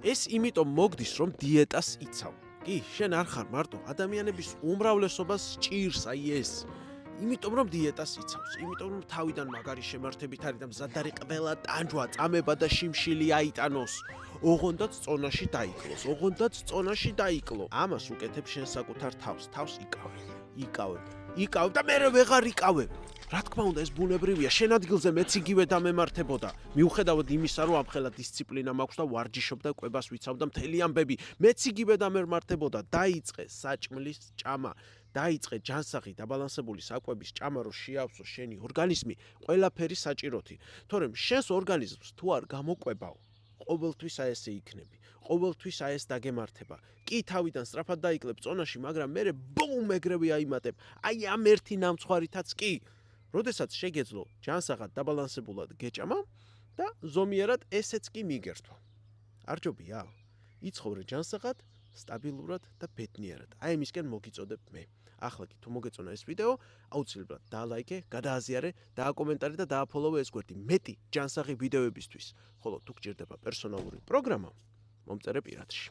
ეს იმიტომ მოგდის, რომ დიეტას იცავ. კი, შენ არ ხარ მარტო ადამიანების უმრავლესობას სჭირს აი ეს. იმიტომ რომ დიეტას იცავს, იმიტომ რომ თავიდან მაგარი შემართებით არის და მზად არის ყველა ტანჯვა, წამება და შიმშილი აიტანოს. ოღონდაც წონაში დაიკლოს, ოღონდაც წონაში დაიკლო. ამას უკეთებ შენ საკუთარ თავს იკავებ და მერე ვეღარ იკავებ. რა თქმა უნდა, ეს ბუნებრივია, შენ ადგილზე მეც იგივე დამემართებოდა. მიუხედავად იმისა, რომ ამხელა დისციპლინა მაქვს და ვარჯიშობ და კვებას ვიცავ და მთელი ამბები, მეც იგივე დამემართებოდა. დაიწყე საჭმლის ჭამა. დაიწყე ჯანსაღი დაბალანსებული საკვების ჭამა, რომ შეავსო შენი ორგანიზმი ყველაფერი საჭიროთი. თორემ შენს ორგანიზმს თუ არ გამოკვებაო, ყოველთვის აი ესე იქნები. ყოველთვის აი ეს დაგემართება. კი თავიდან სწრაფად დაიკლებ წონაში, მაგრამ მერე ბუმ ეგრევე აიმატებ. აი ამ ერთი ნამცხვარითაც კი. როდესაც შეგეძლო ჯანსაღად დაბალანსებულად გეჭამა და ზომიერად ესეც კი მიგერთვა. არ ჯობია? იცხოვრე ჯანსაღად, სტაბილურად და ბედნიერად. აი ამისკენ მოგიწოდებ მე. ახლა კი თუ მოგეწონა ეს ვიდეო, აუცილებლად დაალაიქე, გადააზიარე, დააკომენტარე და დააფოლოვე ეს გვერდი მეტი ჯანსაღი ვიდეოებისთვის. ხოლო თუ გჭირდება პერსონალური პროგრამა, მომწერე პირადში.